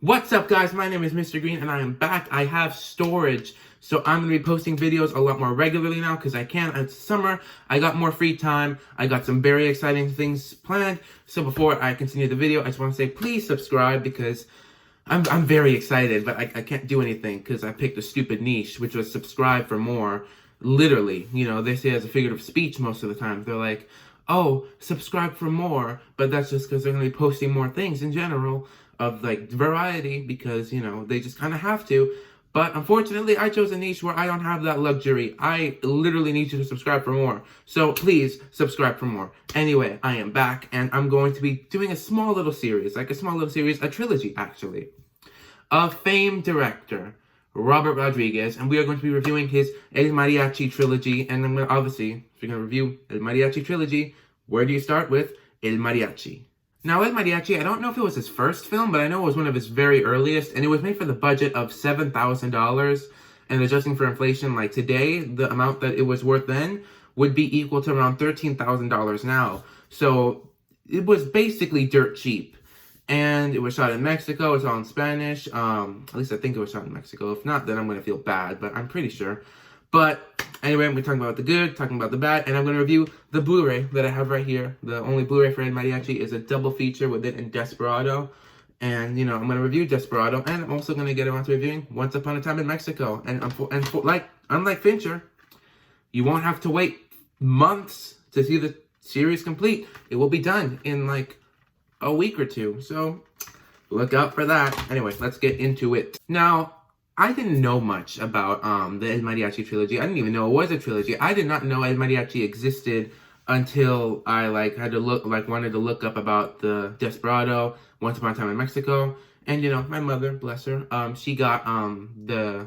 What's up, guys? My name is MrGreen and I am back. I have storage, so I'm going to be posting videos a lot more regularly now because I can. It's summer, I got more free time, I got some very exciting things planned. So before I continue the video, I just want to say please subscribe because I'm very excited, but I can't do anything because I picked a stupid niche, which was subscribe for more. Literally, they say as a figure of speech most of the time. They're like, oh, subscribe for more, but that's just because they're going to be posting more things in general of like variety because, they just kind of have to. But unfortunately, I chose a niche where I don't have that luxury. I literally need you to subscribe for more. So please subscribe for more. Anyway, I am back and I'm going to be doing a small little series, a trilogy actually, of famed director Robert Rodriguez, and we are going to be reviewing his El Mariachi trilogy. And I'm obviously, if you're going to review El Mariachi trilogy, where do you start with? El Mariachi. Now, El Mariachi, I don't know if it was his first film, but I know it was one of his very earliest, and it was made for the budget of $7,000, and adjusting for inflation, like today, the amount that it was worth then would be equal to around $13,000 now. So it was basically dirt cheap. And it was shot in Mexico. It's all in Spanish. At least I think it was shot in Mexico. If not, then I'm going to feel bad, but I'm pretty sure. But anyway, we're talking about the good, talking about the bad, and I'm going to review the Blu-ray that I have right here. The only Blu-ray for El Mariachi is a double feature with it and Desperado. And, I'm going to review Desperado, and I'm also going to get around to reviewing Once Upon a Time in Mexico. And unlike Fincher, you won't have to wait months to see the series complete. It will be done in, a week or two. So look out for that. Anyway, let's get into it. Now, I didn't know much about the El Mariachi trilogy. I didn't even know it was a trilogy. I did not know El Mariachi existed until I wanted to look up about the Desperado, Once Upon a Time in Mexico. And my mother, bless her, she got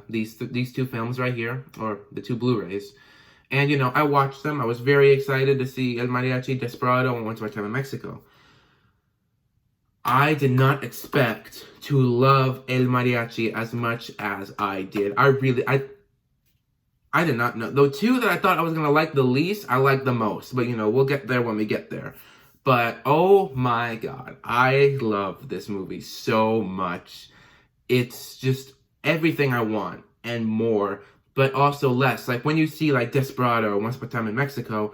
these two films right here, or the two Blu-rays. And I watched them. I was very excited to see El Mariachi, Desperado, and Once Upon a Time in Mexico. I did not expect to love El Mariachi as much as I did. I did not know. The two that I thought I was going to like the least, I like the most. But, we'll get there when we get there. But, oh my God, I love this movie so much. It's just everything I want and more, but also less. Like, when you see, Desperado, Once Upon a Time in Mexico,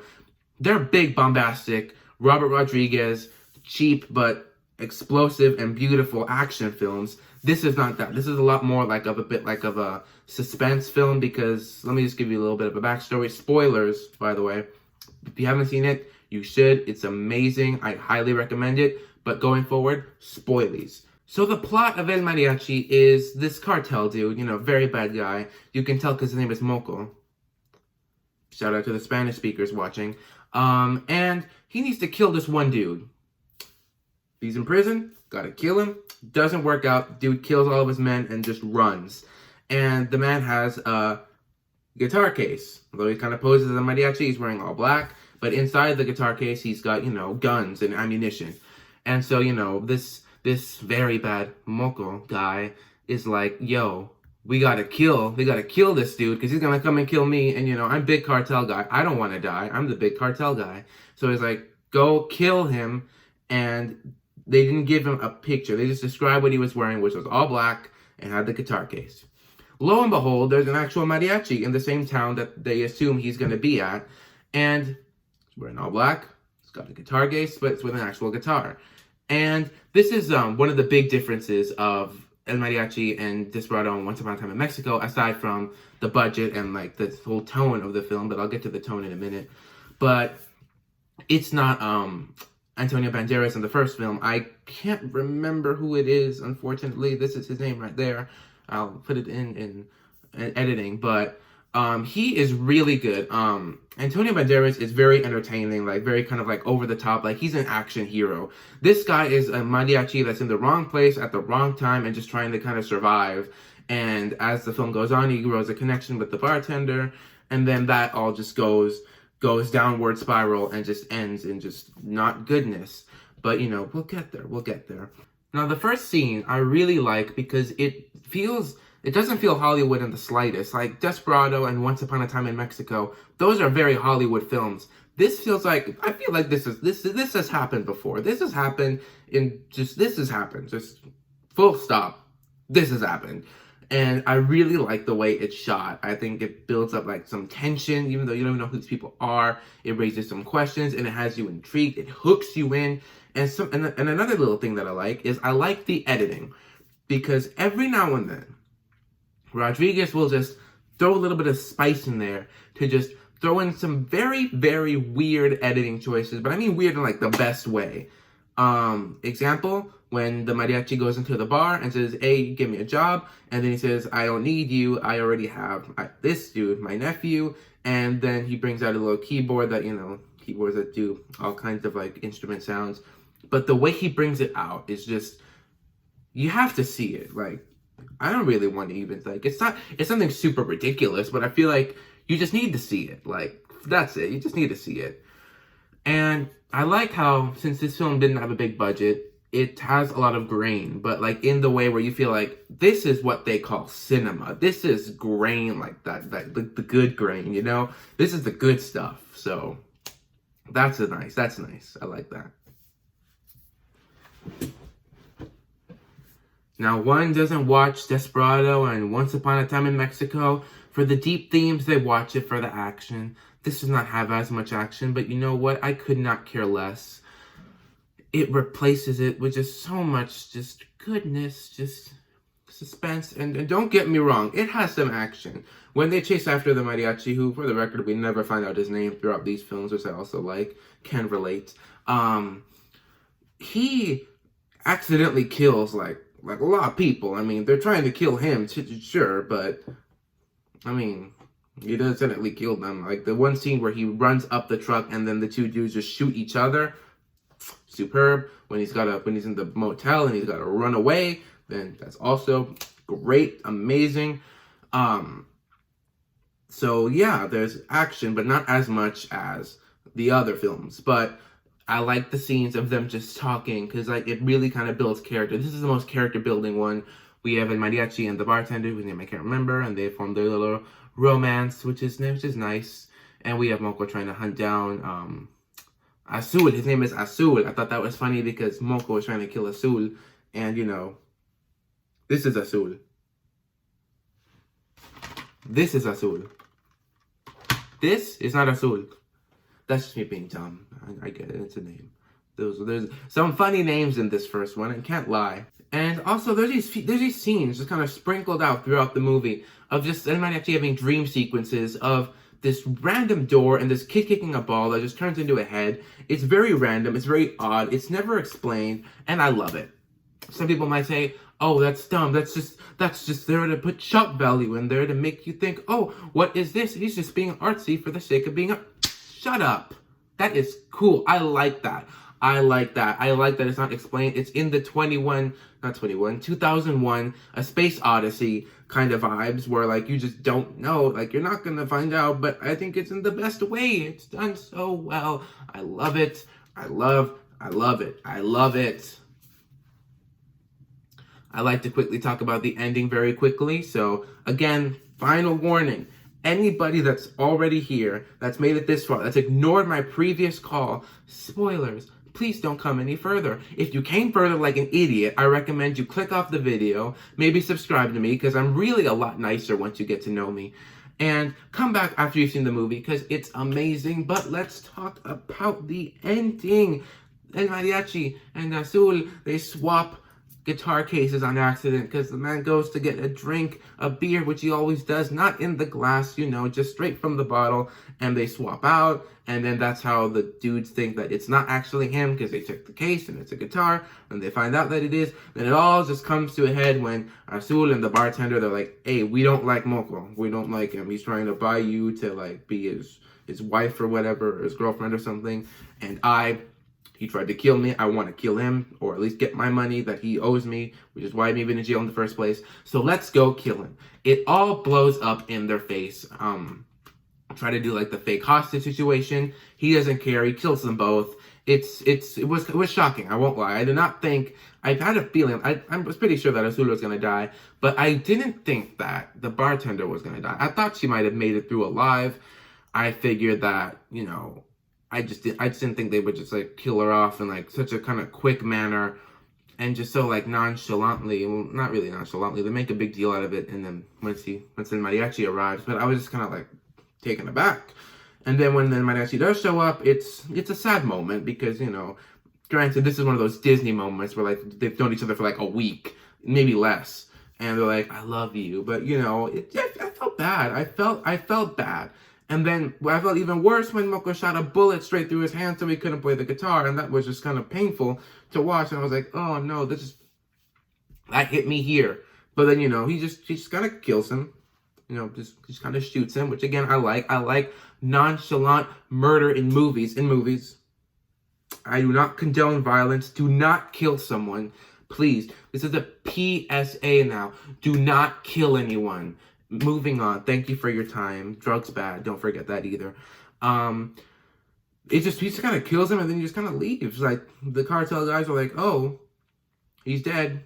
they're big, bombastic, Robert Rodriguez, cheap, but explosive and beautiful action films. This is not that. This is a lot more of a suspense film because, let me just give you a little bit of a backstory. Spoilers, by the way. If you haven't seen it, you should. It's amazing. I highly recommend it. But going forward, spoilies. So the plot of El Mariachi is this cartel dude, very bad guy. You can tell because his name is Moco. Shout out to the Spanish speakers watching. And he needs to kill this one dude. He's in prison, gotta kill him. Doesn't work out. Dude kills all of his men and just runs. And the man has a guitar case. Although he kind of poses as a mariachi, he's wearing all black. But inside the guitar case, he's got, guns and ammunition. And so, this very bad Moco guy is like, yo, we gotta kill this dude because he's gonna come and kill me. And, I'm big cartel guy. I don't want to die. I'm the big cartel guy. So he's like, go kill him. And they didn't give him a picture. They just described what he was wearing, which was all black and had the guitar case. Lo and behold, there's an actual mariachi in the same town that they assume he's going to be at. And he's wearing all black. He's got a guitar case, but it's with an actual guitar. And this is one of the big differences of El Mariachi and Desperado and Once Upon a Time in Mexico, aside from the budget and the whole tone of the film, but I'll get to the tone in a minute. But it's not Antonio Banderas in the first film. I can't remember who it is, unfortunately. This is his name right there. I'll put it in editing, but he is really good. Antonio Banderas is very entertaining, very kind of over the top, he's an action hero. This guy is a mariachi that's in the wrong place at the wrong time and just trying to kind of survive. And as the film goes on, he grows a connection with the bartender, and then that all just goes downward spiral and just ends in just not goodness. But, we'll get there. Now, the first scene I really like because it doesn't feel Hollywood in the slightest. Like Desperado and Once Upon a Time in Mexico, those are very Hollywood films. This feels like, I feel like this has happened before. This has happened, just full stop. this has happened. And I really like the way it's shot. I think it builds up like some tension, even though you don't even know who these people are. It raises some questions and it has you intrigued. It hooks you in. And another little thing that I like is I like the editing, because every now and then Rodriguez will just throw a little bit of spice in there to just throw in some very, very weird editing choices. But I mean weird in like the best way. Example, when the mariachi goes into the bar and says, hey, give me a job. And then he says, I don't need you. I already have this dude, my nephew. And then he brings out a little keyboard that, keyboards that do all kinds of like instrument sounds. But the way he brings it out is just, you have to see it. Like, I don't really want to even like, it's something super ridiculous, but I feel like you just need to see it. Like, that's it. You just need to see it. And I like how, since this film didn't have a big budget, it has a lot of grain, but like in the way where you feel like this is what they call cinema. This is grain, like that the good grain, This is the good stuff. So that's nice. I like that. Now, one doesn't watch Desperado and Once Upon a Time in Mexico for the deep themes. They watch it for the action. This does not have as much action, but you know what? I could not care less. It replaces it with just so much just goodness, just suspense. And don't get me wrong, it has some action. When they chase after the mariachi, who, for the record, we never find out his name throughout these films, which I also can relate. He accidentally kills like a lot of people. I mean, they're trying to kill him, sure, but I mean, he accidentally killed them. Like the one scene where he runs up the truck and then the two dudes just shoot each other. Superb. When he's in the motel and he's got to run away, then that's also great, amazing. So yeah, there's action, but not as much as the other films. But I like the scenes of them just talking, because like it really kind of builds character. This is the most character building one. We have a mariachi and the bartender, whose name I can't remember, and they form their little romance, which is nice. And we have Moko trying to hunt down Azul. His name is Azul. I thought that was funny because Moko was trying to kill Azul, and this is Azul. This is Azul. This is not Azul. That's just me being dumb. I get it. It's a name. There's some funny names in this first one, I can't lie. And also, there's these scenes just kind of sprinkled out throughout the movie of just everybody actually having dream sequences of this random door and this kid kicking a ball that just turns into a head. It's very random. It's very odd. It's never explained, and I love it. Some people might say, oh, that's dumb. That's just there to put shock value in there to make you think, oh, what is this? He's just being artsy for the sake of being Shut up. That is cool. I like that. I like that it's not explained. It's in the 2001, A Space Odyssey kind of vibes where like you just don't know. Like you're not going to find out, but I think it's in the best way. It's done so well. I love it. I love it. I love it. I like to quickly talk about the ending very quickly. So again, final warning. Anybody that's already here, that's made it this far, that's ignored my previous call, spoilers, please don't come any further. If you came further like an idiot, I recommend you click off the video, maybe subscribe to me, because I'm really a lot nicer once you get to know me. And come back after you've seen the movie, because it's amazing. But let's talk about the ending. And Mariachi and Azul, they swap guitar cases on accident because the man goes to get a drink, a beer, which he always does, not in the glass, just straight from the bottle, and they swap out, and then that's how the dudes think that it's not actually him because they check the case and it's a guitar, and they find out that it is. Then it all just comes to a head when Azul and the bartender, they're like, hey, we don't like Moko, we don't like him, he's trying to buy you to like be his wife or whatever, or his girlfriend or something, and he tried to kill me. I want to kill him, or at least get my money that he owes me, which is why I'm even in jail in the first place. So let's go kill him. It all blows up in their face. Try to do like the fake hostage situation. He doesn't care. He kills them both. It was shocking. I won't lie. I did not think. I had a feeling. I was pretty sure that Azul was gonna die, but I didn't think that the bartender was gonna die. I thought she might have made it through alive. I figured that I just didn't think they would just like kill her off in like such a kind of quick manner. and just so like nonchalantly, well, not really nonchalantly, they make a big deal out of it, and then once the mariachi arrives, but I was just kind of like taken aback. And then when the mariachi does show up, it's a sad moment because, you know, granted, this is one of those Disney moments where, like, they've known each other for, like, a week, maybe less. And they're like, I love you. But, you know, I felt bad. I felt bad. And then I felt even worse when Moko shot a bullet straight through his hand so he couldn't play the guitar. And that was just kind of painful to watch. And I was like, oh, no, that hit me here. But then, you know, he just kind of kills him. You know, just kind of shoots him, which, again, I like. I like nonchalant murder in movies. I do not condone violence. Do not kill someone. Please. This is a PSA now. Do not kill anyone. Moving on. Thank you for your time. Drugs bad. Don't forget that either. He just kind of kills him and then he just kind of leaves. Like, the cartel guys are like, oh, he's dead.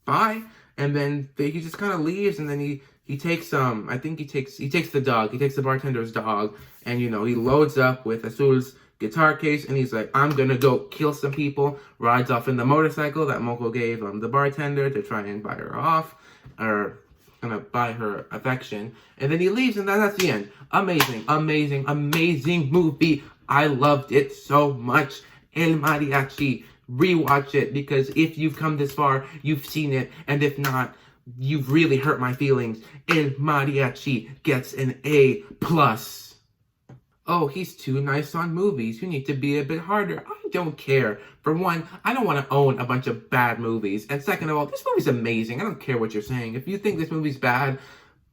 Bye. And then he just kind of leaves, and then he takes I think he takes the dog. He takes the bartender's dog, and, you know, he loads up with Azul's guitar case, and he's like, I'm gonna go kill some people. Rides off in the motorcycle that Moko gave the bartender to try and buy her off, or gonna buy her affection. And then he leaves, and that's the end. Amazing, amazing, amazing movie. I loved it so much. El Mariachi. Rewatch it, because if you've come this far, you've seen it, and if not, you've really hurt my feelings. El Mariachi gets an A+. Oh, he's too nice on movies. You need to be a bit harder. I don't care. For one, I don't want to own a bunch of bad movies. And second of all, this movie's amazing. I don't care what you're saying. If you think this movie's bad,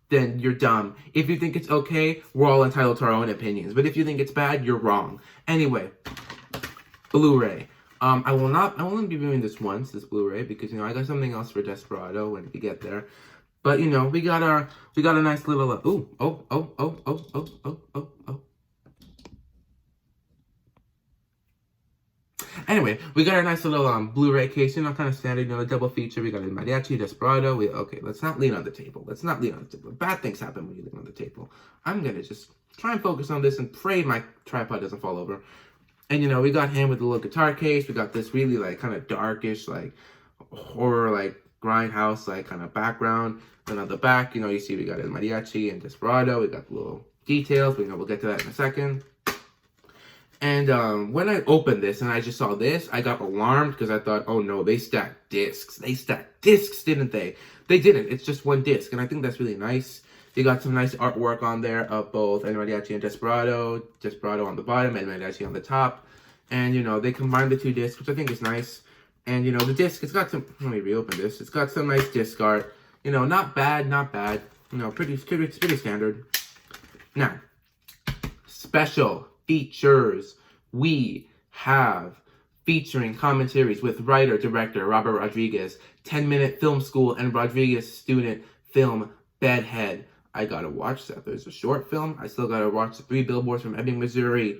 then you're dumb. If you think it's okay, we're all entitled to our own opinions. But if you think it's bad, you're wrong. Anyway, Blu-ray. I will only be viewing this once, this Blu-ray, because, you know, I got something else for Desperado when we get there. But, you know, we got a nice little, Anyway, we got a nice little Blu-ray case, you know, kind of standard, you know, a double feature. We got a Mariachi, Desperado. Okay, let's not lean on the table. Bad things happen when you lean on the table. I'm gonna just try and focus on this and pray my tripod doesn't fall over. And, you know, we got him with the little guitar case. We got this really, like, kind of darkish, like, horror, like, grindhouse, like, kind of background. Then on the back, you know, you see we got El Mariachi and Desperado. We got the little details. But, you know, we'll get to that in a second. And when I opened this and I just saw this, I got alarmed because I thought, oh, no, they stacked discs. They stacked discs, didn't they? They didn't. It's just one disc. And I think that's really nice. They got some nice artwork on there of both El Mariachi and Desperado. Desperado on the bottom, El Mariachi on the top. And, you know, they combined the two discs, which I think is nice. And, you know, the disc, it's got some, let me reopen this. It's got some nice disc art. You know, not bad. You know, pretty standard. Now, special features we have featuring commentaries with writer-director Robert Rodriguez, 10-minute film school and Rodriguez student film Bedhead. I gotta watch that. There's a short film. I still gotta watch the 3 Billboards from Ebbing, Missouri.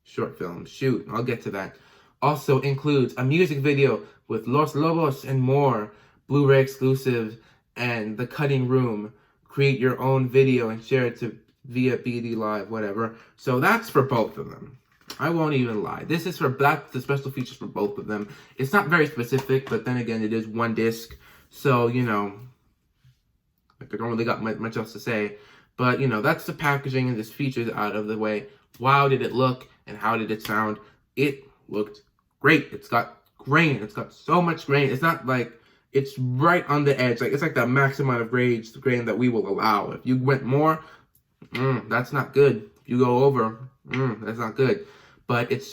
Short film. Shoot, I'll get to that. Also includes a music video with Los Lobos and more. Blu-ray exclusive and The Cutting Room. Create your own video and share it via BD Live, whatever. So that's for both of them. I won't even lie. This is the special features for both of them. It's not very specific, but then again, it is one disc. So, you know, like, I don't really got much else to say. But, you know, that's the packaging and this features out of the way. Wow, did it look and how did it sound? It looked great. It's got grain. It's got so much grain. It's not like, it's right on the edge. Like, it's like the max amount of grain that we will allow. If you went more, that's not good. If you go over, that's not good. But it's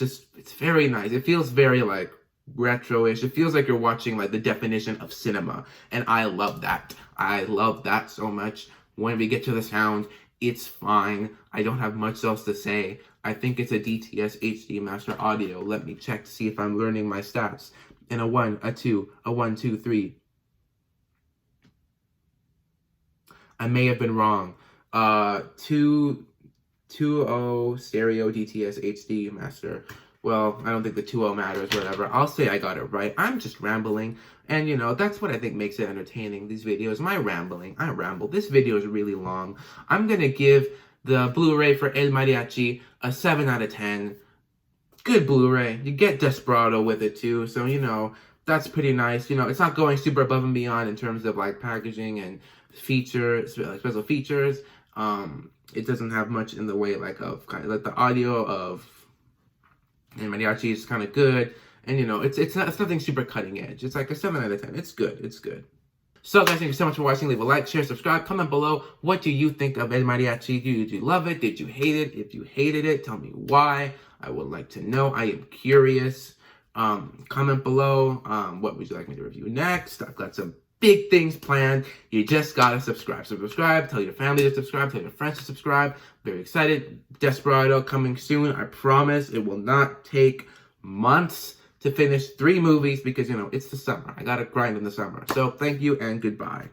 very nice. It feels very, like, retro-ish. It feels like you're watching, like, the definition of cinema. And I love that. I love that so much. When we get to the sound, it's fine. I don't have much else to say. I think it's a DTS HD Master Audio. Let me check to see if I'm learning my stats. And a 1, a 2, a 1, 2, 3. I may have been wrong. 2.0 stereo DTS HD Master. Well, I don't think the 2.0 matters, whatever. I'll say I got it right. I'm just rambling. And, you know, that's what I think makes it entertaining, these videos. My rambling. I ramble. This video is really long. I'm going to give the Blu-ray for El Mariachi a 7 out of 10. good Blu-ray. You get Desperado with it too, so that's pretty nice. It's not going super above and beyond in terms of like packaging and features, like special features. It doesn't have much in the way like of kind of like the audio of and Mariachi is kind of good, and it's nothing super cutting edge. It's like a 7 out of 10. It's good. It's good. So guys, thank you so much for watching. Leave a like, share, subscribe, comment below. What do you think of El Mariachi? Did you love it? Did you hate it? If you hated it, tell me why. I would like to know. I am curious. Comment below. What would you like me to review next? I've got some big things planned. You just gotta subscribe. So subscribe. Tell your family to subscribe. Tell your friends to subscribe. Very excited. Desperado coming soon. I promise it will not take months to finish 3 movies because, it's the summer. I gotta grind in the summer. So thank you and goodbye.